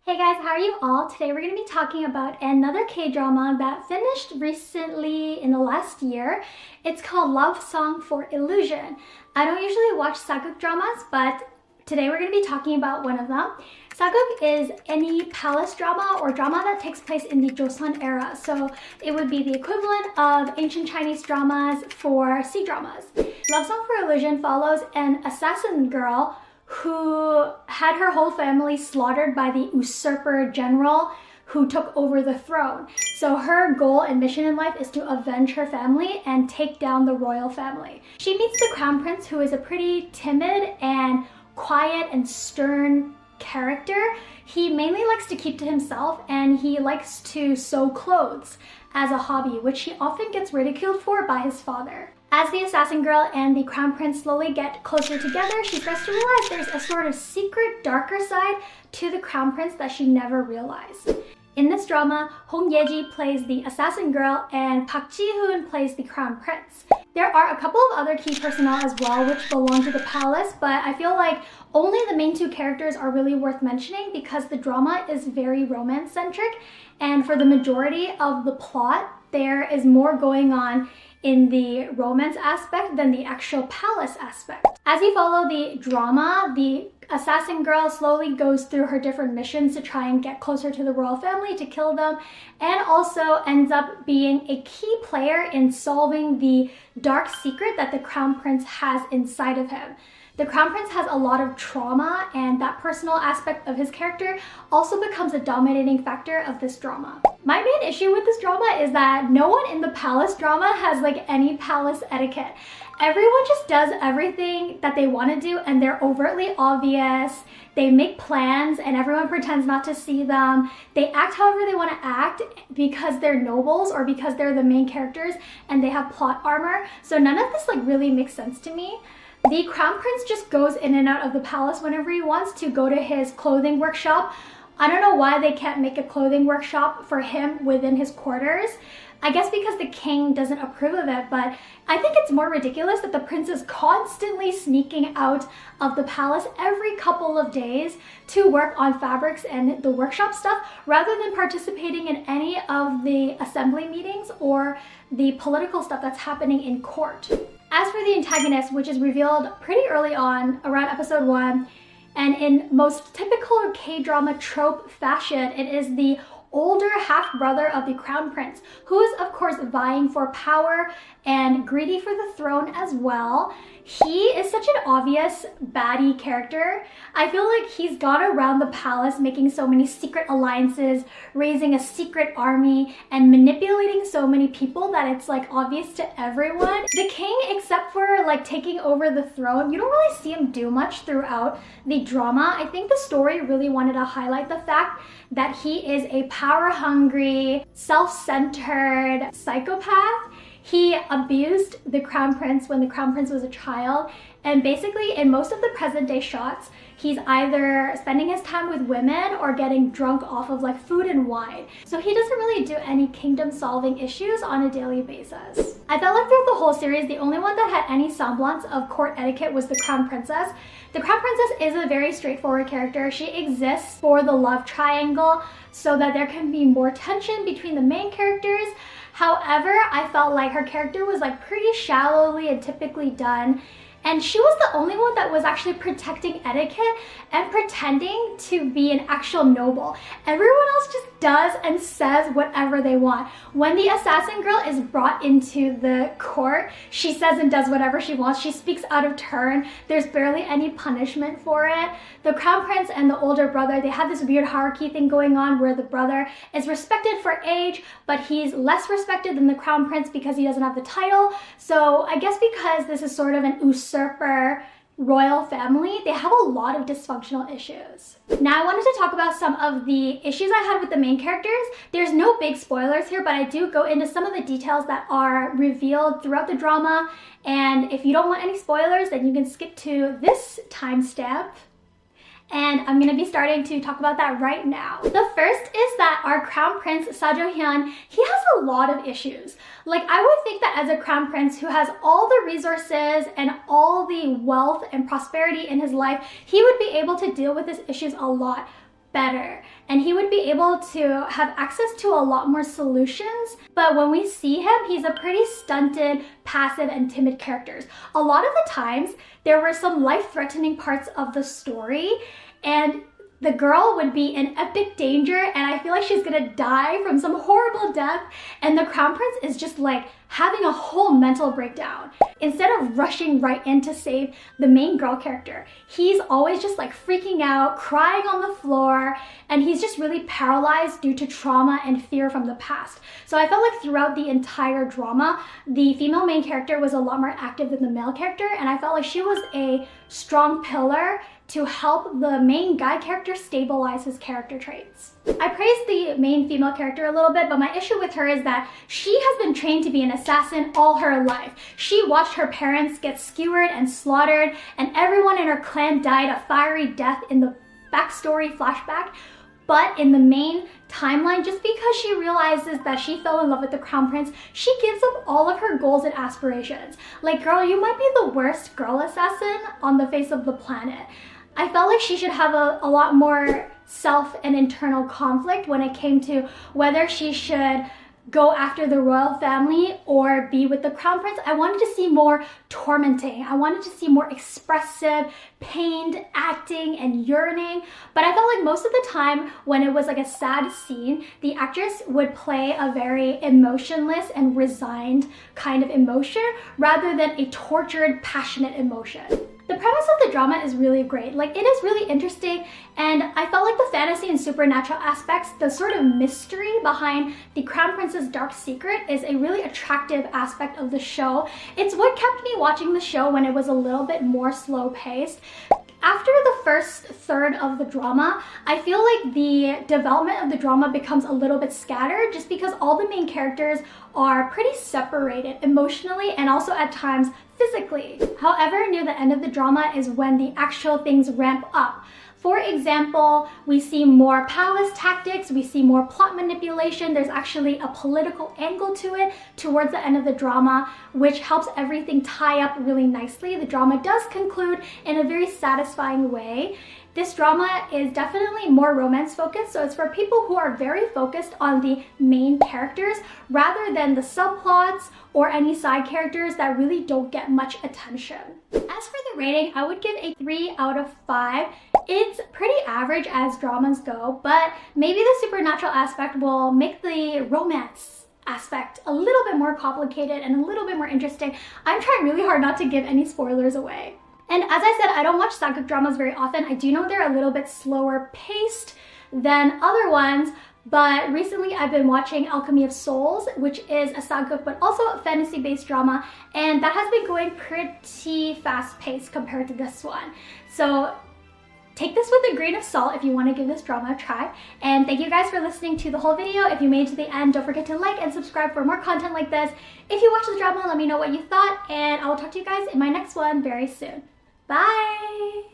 Hey guys, how are you all? Today we're going to be talking about another K-drama that finished recently in the last year. It's called Love Song for Illusion. I don't usually watch sageuk dramas, but today we're going to be talking about one of them. Sageuk is any palace drama or drama that takes place in the Joseon era. So it would be the equivalent of ancient Chinese dramas for C-dramas. Love Song for Illusion follows an assassin girl who had her whole family slaughtered by the usurper general who took over the throne. So her goal and mission in life is to avenge her family and take down the royal family. She meets the crown prince, who is a pretty timid and quiet and stern character. He mainly likes to keep to himself, and he likes to sew clothes as a hobby, which he often gets ridiculed for by his father. As the assassin girl and the crown prince slowly get closer together, she starts to realize there's a sort of secret, darker side to the crown prince that she never realized. In this drama, Hong Ye-ji plays the assassin girl and Park Ji-hoon plays the crown prince. There are a couple of other key personnel as well which belong to the palace, but I feel like only the main two characters are really worth mentioning because the drama is very romance-centric, and for the majority of the plot, there is more going on in the romance aspect than the actual palace aspect. As you follow the drama, the assassin girl slowly goes through her different missions to try and get closer to the royal family to kill them, and also ends up being a key player in solving the dark secret that the crown prince has inside of him. The crown prince has a lot of trauma, and that personal aspect of his character also becomes a dominating factor of this drama. My main issue with this drama is that no one in the palace drama has like any palace etiquette. Everyone just does everything that they want to do, and they're overtly obvious. They make plans and everyone pretends not to see them. They act however they want to act because they're nobles or because they're the main characters and they have plot armor. So none of this like really makes sense to me. The crown prince just goes in and out of the palace whenever he wants to go to his clothing workshop. I don't know why they can't make a clothing workshop for him within his quarters. I guess because the king doesn't approve of it, but I think it's more ridiculous that the prince is constantly sneaking out of the palace every couple of days to work on fabrics and the workshop stuff rather than participating in any of the assembly meetings or the political stuff that's happening in court. As for the antagonist, which is revealed pretty early on, around episode 1, and in most typical K-drama trope fashion, it is the older half-brother of the crown prince, who is of course vying for power and greedy for the throne as well. He is such an obvious baddie character. I feel like he's gone around the palace making so many secret alliances, raising a secret army, and manipulating so many people that it's like obvious to everyone. The king, except for like taking over the throne, you don't really see him do much throughout the drama. I think the story really wanted to highlight the fact that he is a power-hungry, self-centered psychopath. He abused the crown prince when the crown prince was a child, and basically in most of the present day shots, he's either spending his time with women or getting drunk off of like food and wine. So he doesn't really do any kingdom solving issues on a daily basis. I felt like throughout the whole series, the only one that had any semblance of court etiquette was the crown princess. The crown princess is a very straightforward character. She exists for the love triangle so that there can be more tension between the main characters. However, I felt like her character was like pretty shallowly and typically done, and she was the only one that was actually protecting etiquette and pretending to be an actual noble. Everyone else just does and says whatever they want. When the assassin girl is brought into the court, she says and does whatever she wants. She speaks out of turn. There's barely any punishment for it. The crown prince and the older brother, they have this weird hierarchy thing going on where the brother is respected for age, but he's less respected than the crown prince because he doesn't have the title. So I guess because this is sort of an usurper royal family, they have a lot of dysfunctional issues. Now I wanted to talk about some of the issues I had with the main characters. There's no big spoilers here, but I do go into some of the details that are revealed throughout the drama, and if you don't want any spoilers, then you can skip to this timestamp. And I'm going to be starting to talk about that right now. The first is that our crown prince, Sajo-hyun, he has a lot of issues. Like, I would think that as a crown prince who has all the resources and all the wealth and prosperity in his life, he would be able to deal with his issues a lot. better, and he would be able to have access to a lot more solutions. But when we see him, he's a pretty stunted, passive, and timid character. A lot of the times, there were some life-threatening parts of the story, and the girl would be in epic danger, and I feel like she's gonna die from some horrible death, and the Crown Prince is just like having a whole mental breakdown. Instead of rushing right in to save the main girl character, he's always just like freaking out, crying on the floor, and he's just really paralyzed due to trauma and fear from the past. So I felt like throughout the entire drama, the female main character was a lot more active than the male character, and I felt like she was a strong pillar to help the main guy character stabilize his character traits. I praised the main female character a little bit, but my issue with her is that she has been trained to be an assassin all her life. She watched her parents get skewered and slaughtered, and everyone in her clan died a fiery death in the backstory flashback. But in the main timeline, just because she realizes that she fell in love with the Crown Prince, she gives up all of her goals and aspirations. Like, girl, you might be the worst girl assassin on the face of the planet. I felt like she should have a lot more self and internal conflict when it came to whether she should go after the royal family or be with the Crown Prince. I wanted to see more tormenting. I wanted to see more expressive, pained acting and yearning. But I felt like most of the time when it was like a sad scene, the actress would play a very emotionless and resigned kind of emotion rather than a tortured, passionate emotion. The premise of the drama is really great. Like, it is really interesting, and I felt like the fantasy and supernatural aspects, the sort of mystery behind the Crown Prince's dark secret, is a really attractive aspect of the show. It's what kept me watching the show when it was a little bit more slow-paced. After the first third of the drama, I feel like the development of the drama becomes a little bit scattered just because all the main characters are pretty separated emotionally and also at times physically. However, near the end of the drama is when the actual things ramp up. For example, we see more palace tactics, we see more plot manipulation, there's actually a political angle to it towards the end of the drama, which helps everything tie up really nicely. The drama does conclude in a very satisfying way. This drama is definitely more romance focused, so it's for people who are very focused on the main characters rather than the subplots or any side characters that really don't get much attention. As for the rating, I would give a 3 out of 5. It's pretty average as dramas go, but maybe the supernatural aspect will make the romance aspect a little bit more complicated and a little bit more interesting. I'm trying really hard not to give any spoilers away. And as I said, I don't watch sageuk dramas very often. I do know they're a little bit slower paced than other ones, but recently I've been watching Alchemy of Souls, which is a sageuk but also a fantasy-based drama, and that has been going pretty fast-paced compared to this one. So take this with a grain of salt if you want to give this drama a try. And thank you guys for listening to the whole video. If you made it to the end, don't forget to like and subscribe for more content like this. If you watched the drama, let me know what you thought, and I will talk to you guys in my next one very soon. Bye!